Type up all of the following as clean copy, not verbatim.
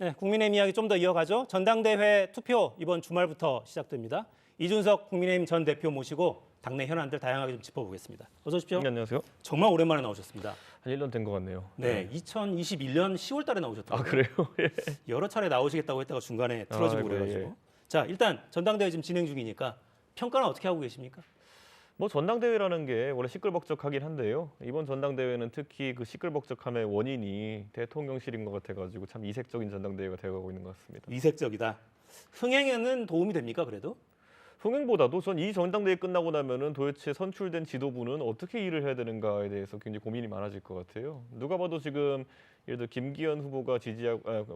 네, 국민의힘 이야기 좀 더 이어가죠. 전당대회 투표 이번 주말부터 시작됩니다. 이준석 국민의힘 전 대표 모시고 당내 현안들 다양하게 좀 짚어보겠습니다. 어서 오십시오. 네, 안녕하세요. 정말 오랜만에 나오셨습니다. 한 1년 된 것 같네요. 네, 2021년 10월 달에 나오셨더라고요. 아, 그래요? 예. 여러 차례 나오시겠다고 했다가 중간에 틀어지고 아이고, 그래가지고. 예. 자, 일단 전당대회 지금 진행 중이니까 평가는 어떻게 하고 계십니까? 뭐 전당대회라는 게 원래 시끌벅적하긴 한데요. 이번 전당대회는 특히 그 시끌벅적함의 원인이 대통령실인 것 같아가지고 참 이색적인 전당대회가 되어가고 있는 것 같습니다. 이색적이다. 흥행에는 도움이 됩니까, 그래도? 흥행보다도 전 이 전당대회 끝나고 나면은 도대체 선출된 지도부는 어떻게 일을 해야 되는가에 대해서 굉장히 고민이 많아질 것 같아요. 누가 봐도 지금 예를 들어 김기현 후보가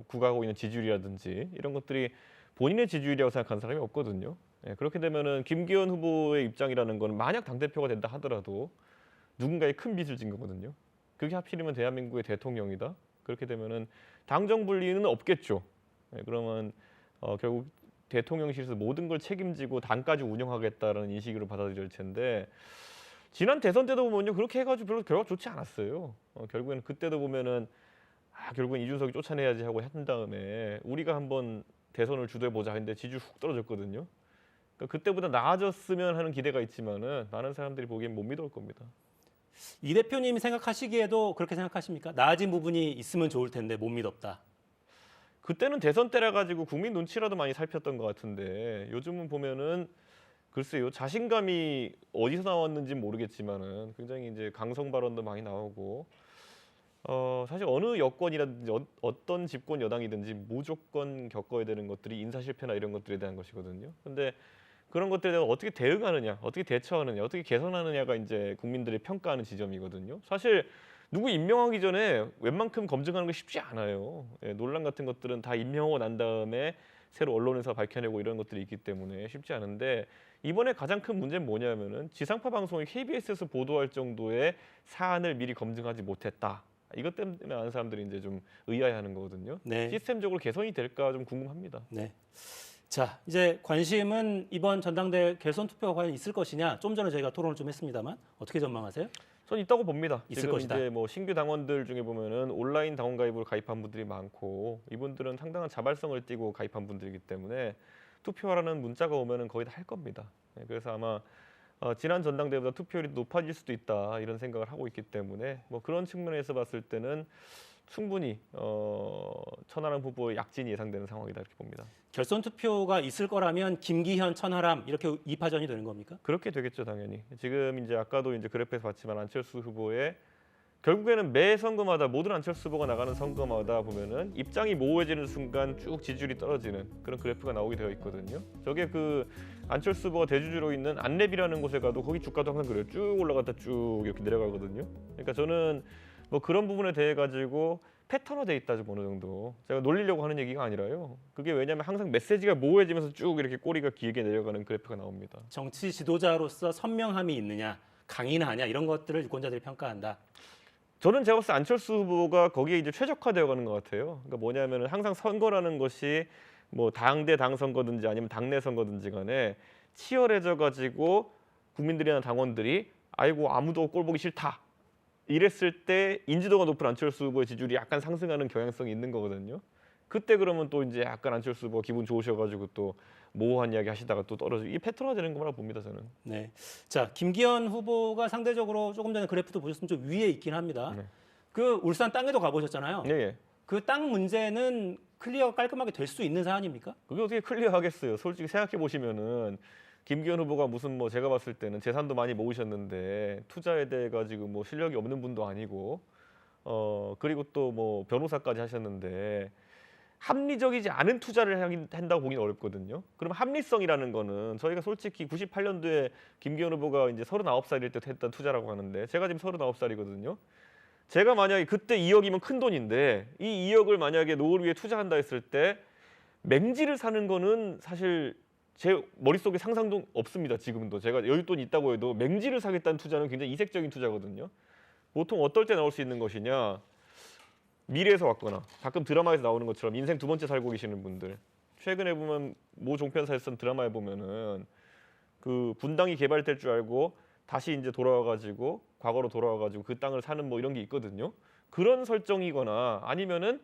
구가하고 있는 지지율이라든지 이런 것들이 본인의 지지율이라고 생각하는 사람이 없거든요. 예, 그렇게 되면은 김기현 후보의 입장이라는 건 만약 당대표가 된다 하더라도 누군가의 큰 빚을 진 거거든요. 그게 하필이면 대한민국의 대통령이다. 그렇게 되면은 당정 분리는 없겠죠. 예, 그러면 결국 대통령실에서 모든 걸 책임지고 당까지 운영하겠다라는 인식으로 받아들일 텐데 지난 대선 때도 보면요 그렇게 해가지고 별로 결과가 좋지 않았어요. 결국에는 그때도 보면은 결국엔 이준석이 쫓아내야지 하고 한 다음에 우리가 한번 대선을 주도해 보자 했는데 지지율 훅 떨어졌거든요. 그러니까 그때보다 나아졌으면 하는 기대가 있지만은 많은 사람들이 보기엔 못 믿을 겁니다. 이 대표님이 생각하시기에도 그렇게 생각하십니까? 나아진 부분이 있으면 좋을 텐데 못 믿었다. 그때는 대선 때라 가지고 국민 눈치라도 많이 살폈던 것 같은데 요즘은 보면은 글쎄요 자신감이 어디서 나왔는지 모르겠지만은 굉장히 이제 강성 발언도 많이 나오고 사실 어느 여권이라든지 어떤 집권 여당이든지 무조건 겪어야 되는 것들이 인사 실패나 이런 것들에 대한 것이거든요. 근데 그런 것들에 대해서 어떻게 대응하느냐, 어떻게 대처하느냐, 어떻게 개선하느냐가 이제 국민들이 평가하는 지점이거든요. 사실 누구 임명하기 전에 웬만큼 검증하는 거 쉽지 않아요. 예, 논란 같은 것들은 다 임명하고 난 다음에 새로 언론에서 밝혀내고 이런 것들이 있기 때문에 쉽지 않은데 이번에 가장 큰 문제는 뭐냐면은 지상파 방송이 KBS에서 보도할 정도의 사안을 미리 검증하지 못했다. 이것 때문에 많은 사람들이 이제 좀 의아해하는 거거든요. 네. 시스템적으로 개선이 될까 좀 궁금합니다. 네. 자, 이제 관심은 이번 전당대회 결선 투표가 과연 있을 것이냐. 좀 전에 저희가 토론을 좀 했습니다만 어떻게 전망하세요? 전 있다고 봅니다. 있을 지금 것이다. 이제 뭐 신규 당원들 중에 보면은 온라인 당원 가입으로 가입한 분들이 많고 이분들은 상당한 자발성을 띠고 가입한 분들이기 때문에 투표하라는 문자가 오면은 거의 다 할 겁니다. 네, 그래서 아마 지난 전당대회보다 투표율이 높아질 수도 있다 이런 생각을 하고 있기 때문에 뭐 그런 측면에서 봤을 때는 충분히 천하람 후보의 약진이 예상되는 상황이다 이렇게 봅니다. 결선 투표가 있을 거라면 김기현, 천하람 이렇게 2파전이 되는 겁니까? 그렇게 되겠죠 당연히. 지금 이제 아까도 이제 그래프에서 봤지만 안철수 후보의 결국에는 매 선거마다 모든 안철수 후보가 나가는 선거마다 보면은 입장이 모호해지는 순간 쭉 지지율이 떨어지는 그런 그래프가 나오게 되어 있거든요. 저게 그 안철수 후보가 대주주로 있는 안랩이라는 곳에 가도 거기 주가도 항상 그래요. 쭉 올라갔다 쭉 이렇게 내려가거든요. 그러니까 저는 뭐 그런 부분에 대해 가지고 패턴화돼 있다 좀 어느 정도 제가 놀리려고 하는 얘기가 아니라요. 그게 왜냐하면 항상 메시지가 모호해지면서 쭉 이렇게 꼬리가 길게 내려가는 그래프가 나옵니다. 정치 지도자로서 선명함이 있느냐, 강인하냐 이런 것들을 유권자들이 평가한다. 저는 제가 봤을 때 안철수 후보가 거기에 이제 최적화되어 가는 것 같아요. 그러니까 뭐냐면은 항상 선거라는 것이 뭐 당대 당 선거든지 아니면 당내 선거든지 간에 치열해져 가지고 국민들이나 당원들이 아이고 아무도 꼴 보기 싫다. 이랬을 때 인지도가 높은 안철수 후보의 지지율이 약간 상승하는 경향성이 있는 거거든요. 그때 그러면 또 이제 약간 안철수 후보가 기분 좋으셔가지고 또 모호한 이야기 하시다가 또 떨어지고 이 패턴화 되는 거라 봅니다 저는. 네. 자, 김기현 후보가 상대적으로 조금 전에 그래프도 보셨으면 좀 위에 있긴 합니다. 네. 그 울산 땅에도 가보셨잖아요. 예, 예. 그 땅 문제는 클리어가 깔끔하게 될 수 있는 사안입니까? 그게 어떻게 클리어하겠어요. 솔직히 생각해 보시면은 김기현 후보가 무슨 뭐 제가 봤을 때는 재산도 많이 모으셨는데 투자에 대해 가지고 뭐 실력이 없는 분도 아니고 그리고 또 뭐 변호사까지 하셨는데 합리적이지 않은 투자를 한다고 보기는 어렵거든요. 그럼 합리성이라는 거는 저희가 솔직히 98년도에 김기현 후보가 이제 39살일 때 했던 투자라고 하는데 제가 지금 39살이거든요. 제가 만약에 그때 2억이면 큰 돈인데 이 2억을 만약에 노후를 위해 투자한다 했을 때 맹지를 사는 거는 사실 제 머릿속에 상상도 없습니다. 지금도 제가 여윳돈이 있다고 해도 맹지를 사겠다는 투자는 굉장히 이색적인 투자거든요. 보통 어떨 때 나올 수 있는 것이냐 미래에서 왔거나 가끔 드라마에서 나오는 것처럼 인생 두 번째 살고 계시는 분들 최근에 보면 모 종편사에서 쓴 드라마에 보면은 그 분당이 개발될 줄 알고 다시 이제 돌아와가지고 과거로 돌아와가지고 그 땅을 사는 뭐 이런 게 있거든요. 그런 설정이거나 아니면은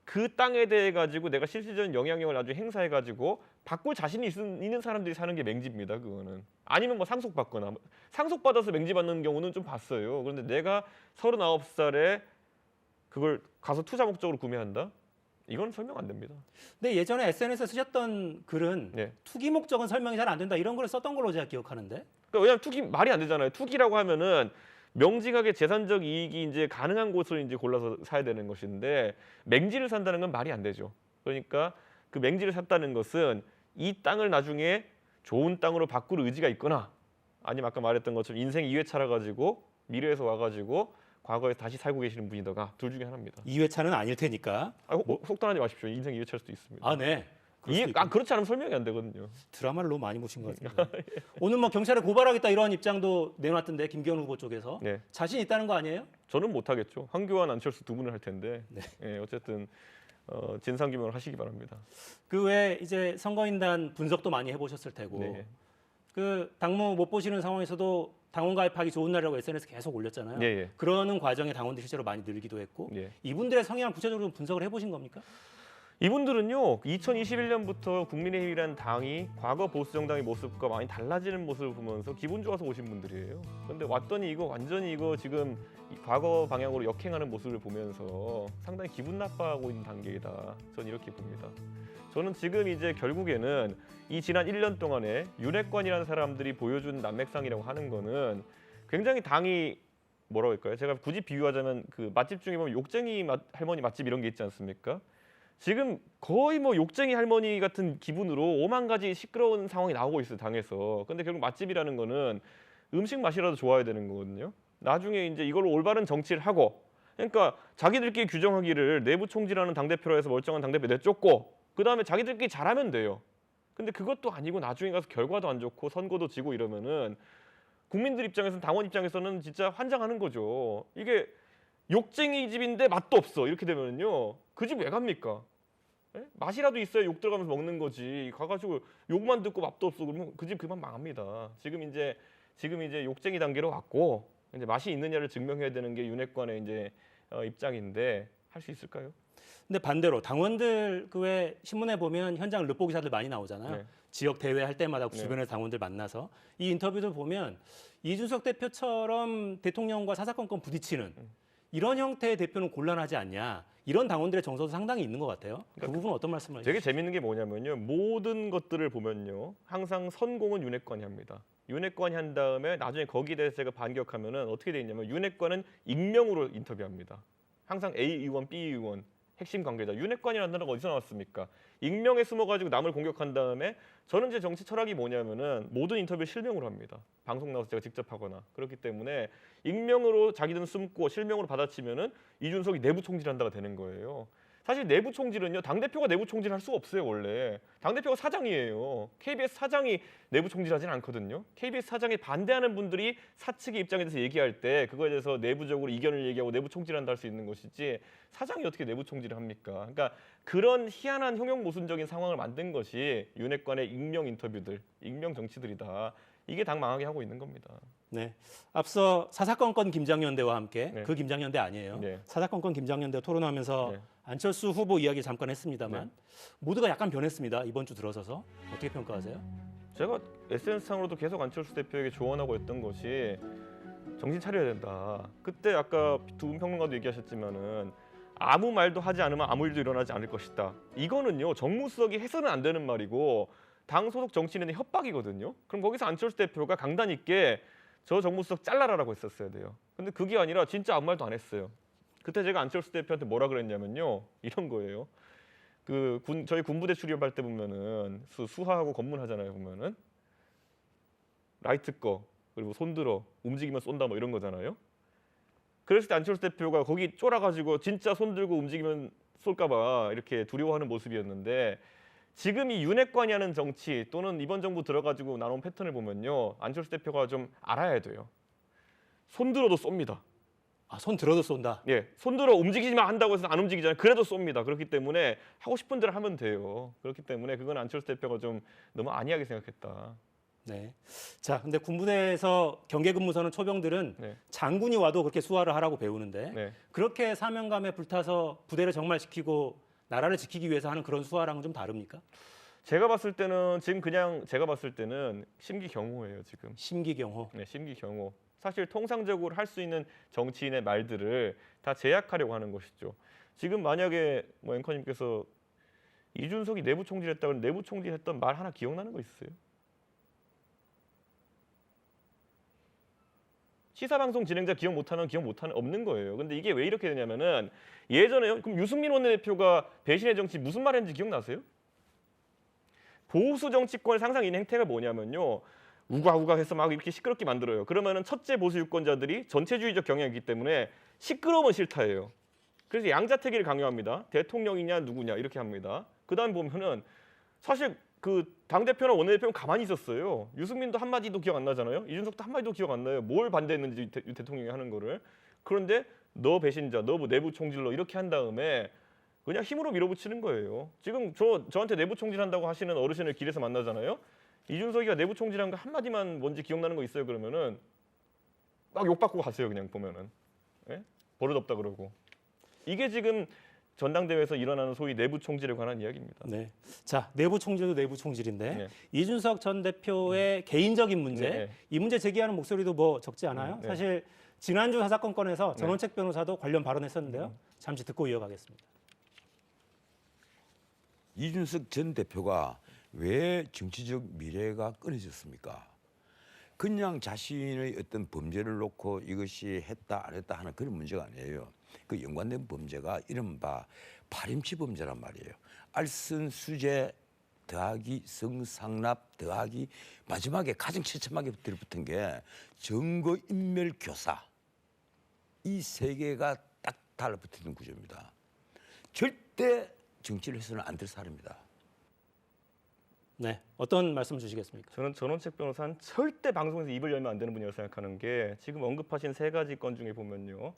그 땅에 대해 가지고 내가 실질적인 영향력을 나중에 행사해 가지고 바꿀 자신이 있는 사람들이 사는 게 맹지입니다. 그거는. 아니면 뭐 상속받거나 상속받아서 맹지받는 경우는 좀 봤어요. 그런데 내가 39살에 그걸 가서 투자 목적으로 구매한다? 이건 설명 안 됩니다. 근데 예전에 SNS에 쓰셨던 글은 네. 투기 목적은 설명이 잘 안 된다 이런 걸 썼던 걸로 제가 기억하는데. 그러니까 왜냐하면 투기 말이 안 되잖아요. 투기라고 하면은 명직하게 재산적 이익이 이제 가능한 곳을 이제 골라서 사야 되는 것인데 맹지를 산다는 건 말이 안 되죠. 그러니까 그 맹지를 샀다는 것은 이 땅을 나중에 좋은 땅으로 바꿀 의지가 있거나 아니면 아까 말했던 것처럼 인생 2회차라 가지고 미래에서 와가지고 과거에 다시 살고 계시는 분이다가 둘 중에 하나입니다. 2회차는 아닐 테니까. 속단하지 마십시오. 인생 2회차일 수도 있습니다. 아, 네. 그렇지 않으면 설명이 안 되거든요. 드라마를 너무 많이 보신 것 같습니다. 오늘 뭐 경찰에 고발하겠다 이런 입장도 내놨던데 김기현 후보 쪽에서 네. 자신 있다는 거 아니에요? 저는 못하겠죠. 황교안, 안철수 두 분을 할 텐데 네. 예, 어쨌든 진상규명을 하시기 바랍니다. 그 외에 이제 선거인단 분석도 많이 해보셨을 테고 네. 그 당무 못 보시는 상황에서도 당원 가입하기 좋은 날이라고 SNS 계속 올렸잖아요. 예, 예. 그러는 과정에 당원들이 실제로 많이 늘기도 했고 예. 이분들의 성향을 구체적으로 분석을 해보신 겁니까? 이분들은요 2021년부터 국민의힘이라는 당이 과거 보수 정당의 모습과 많이 달라지는 모습을 보면서 기분 좋아서 오신 분들이에요. 그런데 왔더니 이거 완전히 이거 지금 과거 방향으로 역행하는 모습을 보면서 상당히 기분 나빠하고 있는 단계이다. 저는 이렇게 봅니다. 저는 지금 이제 결국에는 이 지난 1년 동안에 윤핵관이라는 사람들이 보여준 난맥상이라고 하는 거는 굉장히 당이 뭐라고 할까요? 제가 굳이 비유하자면 그 맛집 중에 보면 욕쟁이 할머니 맛집 이런 게 있지 않습니까? 지금 거의 뭐 욕쟁이 할머니 같은 기분으로 5만 가지 시끄러운 상황이 나오고 있어요, 당에서. 근데 결국 맛집이라는 거는 음식 맛이라도 좋아야 되는 거거든요. 나중에 이제 이걸로 올바른 정치를 하고 그러니까 자기들끼리 규정하기를 내부 총질하는 당대표로 해서 멀쩡한 당대표 내쫓고 그다음에 자기들끼리 잘하면 돼요. 근데 그것도 아니고 나중에 가서 결과도 안 좋고 선거도 지고 이러면은 국민들 입장에서는 당원 입장에서는 진짜 환장하는 거죠. 이게 욕쟁이 집인데 맛도 없어. 이렇게 되면은요. 그 집 왜 갑니까? 예? 맛이라도 있어야 욕 들어가면서 먹는 거지. 가가지고 욕만 듣고 맛도 없어 그러면 그 집 그만 망합니다. 지금 이제 욕쟁이 단계로 왔고 이제 맛이 있느냐를 증명해야 되는 게 윤핵관의 이제 입장인데 할 수 있을까요? 근데 반대로 당원들 그 외 신문에 보면 현장 르포 기사들 많이 나오잖아요. 네. 지역 대회 할 때마다 네. 주변의 당원들 만나서 이 인터뷰들 보면 이준석 대표처럼 대통령과 사사건건 부딪히는 이런 형태의 대표는 곤란하지 않냐. 이런 당원들의 정서도 상당히 있는 것 같아요. 그 부분은 어떤 말씀을 되게 해주시죠? 재밌는 게 뭐냐면요. 모든 것들을 보면요. 항상 선공은 윤핵관이 합니다. 윤핵관이 한 다음에 나중에 거기에 대해서 제가 반격하면은 어떻게 돼 있냐면 윤핵관은 익명으로 인터뷰합니다. 항상 A 의원, B 의원 핵심 관계자. 윤핵관이라는 단어가 어디서 나왔습니까? 익명에 숨어가지고 남을 공격한 다음에 저는 제 정치 철학이 뭐냐면은 모든 인터뷰 실명으로 합니다. 방송 나와서 제가 직접 하거나 그렇기 때문에 익명으로 자기들은 숨고 실명으로 받아치면은 이준석이 내부 총질한다가 되는 거예요. 사실 내부 총질은요 당대표가 내부 총질할 수가 없어요 원래. 당대표가 사장이에요. KBS 사장이 내부 총질하지는 않거든요. KBS 사장에 반대하는 분들이 사측의 입장에 대해서 얘기할 때 그거에 대해서 내부적으로 이견을 얘기하고 내부 총질한다 할 수 있는 것이지 사장이 어떻게 내부 총질을 합니까? 그러니까 그런 희한한 형용모순적인 상황을 만든 것이 윤핵관의 익명 인터뷰들, 익명 정치들이다. 이게 당 망하게 하고 있는 겁니다. 네. 앞서 사사건건 김장연대와 함께 네. 그 김장연대 아니에요. 네. 사사건건 김장연대 토론하면서 네. 안철수 후보 이야기 잠깐 했습니다만 네. 모두가 약간 변했습니다. 이번 주 들어서서 어떻게 평가하세요? 제가 SNS상으로도 계속 안철수 대표에게 조언하고 했던 것이 정신 차려야 된다. 그때 아까 두 분 평론가도 얘기하셨지만은 아무 말도 하지 않으면 아무 일도 일어나지 않을 것이다. 이거는요 정무수석이 해서는 안 되는 말이고 당 소속 정치인의 협박이거든요. 그럼 거기서 안철수 대표가 강단 있게 저 정무수석 잘라라라고 했었어야 돼요. 근데 그게 아니라 진짜 아무 말도 안 했어요. 그때 제가 안철수 대표한테 뭐라 그랬냐면요. 이런 거예요. 저희 군부대 출입할 때 보면은 수하하고 검문하잖아요. 보면은 라이트 꺼 그리고 손 들어 움직이면 쏜다 뭐 이런 거잖아요. 그랬을 때 안철수 대표가 거기 쫄아가지고 진짜 손 들고 움직이면 쏠까봐 이렇게 두려워하는 모습이었는데 지금 이 윤핵관이 하는 정치 또는 이번 정부 들어가지고 나온 패턴을 보면요. 안철수 대표가 좀 알아야 돼요. 손 들어도 쏩니다. 아, 손 들어도 쏜다. 예, 손 들어 움직이지 마 한다고 해서 안 움직이잖아요. 그래도 쏩니다. 그렇기 때문에 하고 싶은 대로 하면 돼요. 그렇기 때문에 그건 안철수 대표가 좀 너무 안이하게 생각했다. 네. 자, 근데 군부대에서 경계 근무서는 초병들은 네. 장군이 와도 그렇게 수화를 하라고 배우는데 네. 그렇게 사명감에 불타서 부대를 정말시키고 나라를 지키기 위해서 하는 그런 수화랑은 좀 다릅니까? 제가 봤을 때는 지금 그냥 제가 봤을 때는 심기경호예요 지금. 심기경호. 네, 심기경호. 사실 통상적으로 할 수 있는 정치인의 말들을 다 제약하려고 하는 것이죠. 지금 만약에 뭐 앵커님께서 이준석이 내부 총질했다고 하면 내부 총질했던 말 하나 기억나는 거 있어요? 시사방송 진행자 기억 못하는 없는 거예요. 근데 이게 왜 이렇게 되냐면은 예전에 그럼 유승민 원내대표가 배신의 정치 무슨 말 했는지 기억나세요? 보수 정치권의 상상 인 행태가 뭐냐면요. 우가우가해서 막 이렇게 시끄럽게 만들어요. 그러면은 첫째 보수 유권자들이 전체주의적 경향이 있기 때문에 시끄러우면 싫다예요. 그래서 양자택일을 강요합니다. 대통령이냐 누구냐 이렇게 합니다. 그다음 보면은 사실 그 당대표나 원내대표는 가만히 있었어요. 유승민도 한마디도 기억 안 나잖아요. 이준석도 한마디도 기억 안 나요. 뭘 반대했는지 대통령이 하는 거를. 그런데 너 배신자, 너 뭐 내부 총질러 이렇게 한 다음에 그냥 힘으로 밀어붙이는 거예요. 지금 저한테 내부 총질한다고 하시는 어르신을 길에서 만나잖아요. 이준석이가 내부 총질한 거 한마디만 뭔지 기억나는 거 있어요 그러면은 막 욕받고 가세요 그냥 보면은. 예? 버릇없다 그러고. 이게 지금 전당대회에서 일어나는 소위 내부 총질에 관한 이야기입니다. 네. 자, 내부 총질도 내부 총질인데 네. 이준석 전 대표의 개인적인 문제, 네. 이 문제 제기하는 목소리도 뭐 적지 않아요. 네. 사실 지난주 사사건 건에서 네. 전원책 변호사도 관련 발언했었는데요. 잠시 듣고 이어가겠습니다. 이준석 전 대표가 왜 정치적 미래가 끊어졌습니까? 그냥 자신의 어떤 범죄를 놓고 이것이 했다 안 했다 하는 그런 문제가 아니에요. 그 연관된 범죄가 이른바 파렴치 범죄란 말이에요. 알선수재 더하기 성상납 더하기 마지막에 가장 처참하게 들붙은 게 증거인멸교사. 이 세 개가 딱 달라붙는 구조입니다. 절대 정치를 해서는 안 될 사람입니다. 네, 어떤 말씀 주시겠습니까? 저는 전원책 변호사는 절대 방송에서 입을 열면 안 되는 분이라고 생각하는 게 지금 언급하신 세 가지 건 중에 보면요.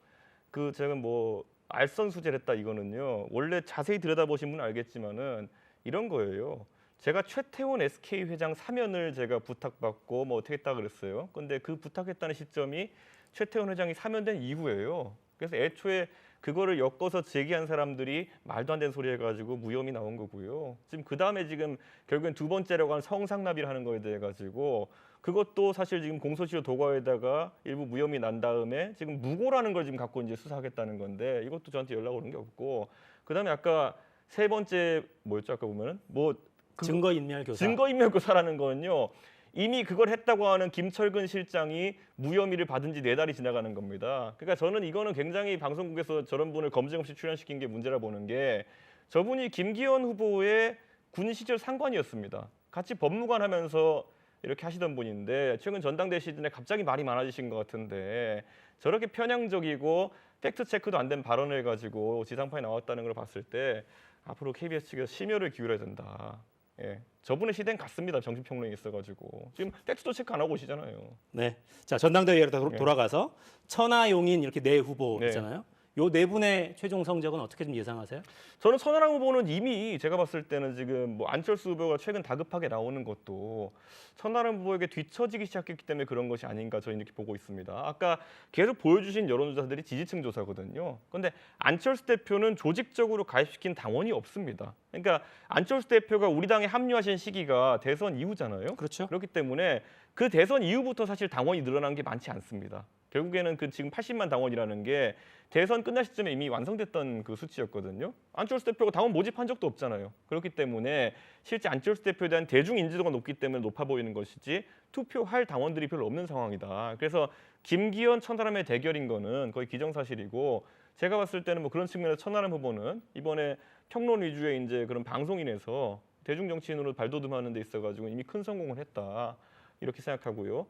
그 제가 뭐 알선수재를 했다 이거는요. 원래 자세히 들여다보신 분은 알겠지만은 이런 거예요. 제가 최태원 SK 회장 사면을 제가 부탁받고 뭐 어떻게 했다 그랬어요. 근데 그 부탁했다는 시점이 최태원 회장이 사면된 이후예요. 그래서 애초에 그거를 엮어서 제기한 사람들이 말도 안 되는 소리 해가지고 무혐의 나온 거고요. 지금 그 다음에 지금 결국엔 두 번째라고 하는 성상납이라는 거에 대해 가지고 그것도 사실 지금 공소시효 도과에다가 일부 무혐의 난 다음에 지금 무고라는 걸 지금 갖고 이제 수사하겠다는 건데 이것도 저한테 연락 오는 게 없고 그 다음에 아까 세 번째 뭐였죠 아까 보면은 뭐 증거인멸교사. 증거인멸교사라는 거는요. 이미 그걸 했다고 하는 김철근 실장이 무혐의를 받은 지 4달이 지나가는 겁니다. 그러니까 저는 이거는 굉장히 방송국에서 저런 분을 검증 없이 출연시킨 게 문제라 보는 게 저분이 김기현 후보의 군 시절 상관이었습니다. 같이 법무관 하면서 이렇게 하시던 분인데 최근 전당대회 시즌에 갑자기 말이 많아지신 것 같은데 저렇게 편향적이고 팩트 체크도 안 된 발언을 가지고 지상파에 나왔다는 걸 봤을 때 앞으로 KBS 측에서 심혈을 기울여야 된다. 예, 저분의 시대는 같습니다. 정치평론이 있어가지고 지금 팩트도 체크 안 하고 오시잖아요. 네, 자 전당대회로 네. 돌아가서 천하용인 이렇게 네 후보 네. 있잖아요. 요 네 분의 최종 성적은 어떻게 좀 예상하세요? 저는 천하람 후보는 이미 제가 봤을 때는 지금 뭐 안철수 후보가 최근 다급하게 나오는 것도 천하람 후보에게 뒤처지기 시작했기 때문에 그런 것이 아닌가 저는 이렇게 보고 있습니다. 아까 계속 보여주신 여론조사들이 지지층 조사거든요. 그런데 안철수 대표는 조직적으로 가입시킨 당원이 없습니다. 그러니까 안철수 대표가 우리 당에 합류하신 시기가 대선 이후잖아요. 그렇죠. 그렇기 때문에 그 대선 이후부터 사실 당원이 늘어난 게 많지 않습니다. 결국에는 그 지금 80만 당원이라는 게 대선 끝날 시점에 이미 완성됐던 그 수치였거든요. 안철수 대표가 당원 모집한 적도 없잖아요. 그렇기 때문에 실제 안철수 대표에 대한 대중 인지도가 높기 때문에 높아 보이는 것이지 투표할 당원들이 별로 없는 상황이다. 그래서 김기현 천하람의 대결인 거는 거의 기정사실이고 제가 봤을 때는 뭐 그런 측면에서 천하람 후보는 이번에 평론 위주의 이제 그런 방송인에서 대중 정치인으로 발돋움하는 데 있어가지고 이미 큰 성공을 했다 이렇게 생각하고요.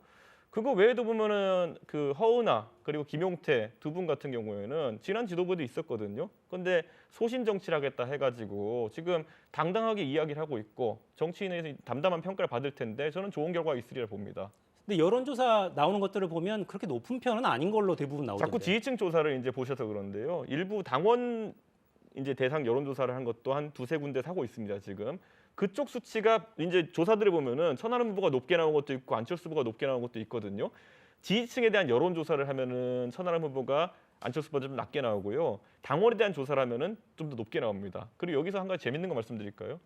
그거 외에도 보면은 그 허은하 그리고 김용태 두 분 같은 경우에는 지난 지도부도 있었거든요. 근데 소신 정치를 하겠다 해가지고 지금 당당하게 이야기를 하고 있고 정치인에서 담담한 평가를 받을 텐데 저는 좋은 결과가 있으리라 봅니다. 근데 여론조사 나오는 것들을 보면 그렇게 높은 편은 아닌 걸로 대부분 나오던데. 자꾸 지지층 조사를 이제 보셔서 그런데요. 일부 당원 이제 대상 여론조사를 한 것도 한 두세 군데 하고 있습니다. 지금. 그쪽 수치가 이제 조사들을 보면은 천하람 후보가 높게 나온 것도 있고 안철수 후보가 높게 나온 것도 있거든요. 지지층에 대한 여론조사를 하면은 천하람 후보가 안철수 후보자 좀 낮게 나오고요. 당원에 대한 조사라면은 좀 더 높게 나옵니다. 그리고 여기서 한 가지 재밌는 거 말씀드릴까요?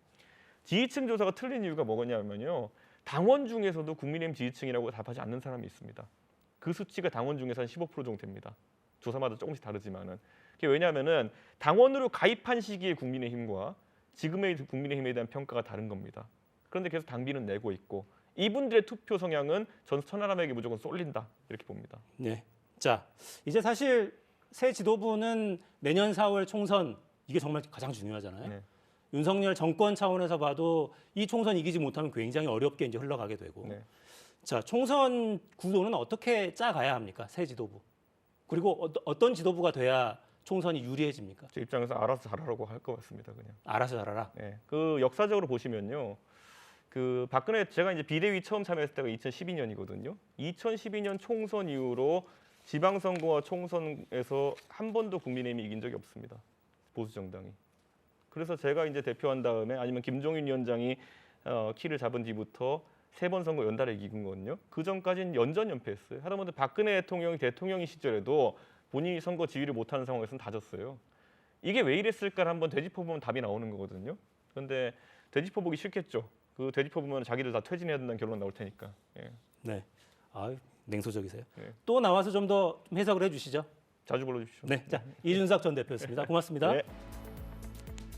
지지층 조사가 틀린 이유가 뭐냐면요. 당원 중에서도 국민의힘 지지층이라고 답하지 않는 사람이 있습니다. 그 수치가 당원 중에서 한 15% 정도 됩니다. 조사마다 조금씩 다르지만은. 그게 왜냐하면은 당원으로 가입한 시기의 국민의힘과 지금의 국민의힘에 대한 평가가 다른 겁니다. 그런데 계속 당비는 내고 있고 이분들의 투표 성향은 전 천하람에게 무조건 쏠린다 이렇게 봅니다. 네. 자, 이제 사실 새 지도부는 내년 4월 총선 이게 정말 가장 중요하잖아요. 네. 윤석열 정권 차원에서 봐도 이 총선 이기지 못하면 굉장히 어렵게 이제 흘러가게 되고. 네. 자, 총선 구도는 어떻게 짜가야 합니까? 새 지도부. 그리고 어떤 지도부가 돼야 총선이 유리해집니까? 제 입장에서 알아서 잘하라고 할 것 같습니다. 그냥. 알아서 잘하라. 네. 그 역사적으로 보시면요. 그 박근혜 제가 이제 비대위 처음 참여했을 때가 2012년이거든요. 2012년 총선 이후로 지방선거와 총선에서 한 번도 국민의힘이 이긴 적이 없습니다. 보수 정당이. 그래서 제가 이제 대표한 다음에 아니면 김종인 위원장이 키를 잡은 뒤부터 3번 선거 연달아 이긴 거거든요. 그 전까지는 연전연패했어요. 하다못해 박근혜 대통령이 대통령이 시절에도 본인이 선거 지휘를 못하는 상황에서는 다 졌어요. 이게 왜 이랬을까를 한번 되짚어보면 답이 나오는 거거든요. 그런데 되짚어보기 싫겠죠. 그 되짚어보면 자기들 다 퇴진해야 된다는 결론 나올 테니까. 예. 네. 아유, 냉소적이세요. 네. 또 나와서 좀 더 해석을 해주시죠. 자주 불러주십시오. 네. 자, 이준석 전 대표였습니다. 고맙습니다. 네.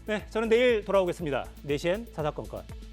네, 저는 내일 돌아오겠습니다. 4시엔 사사건건.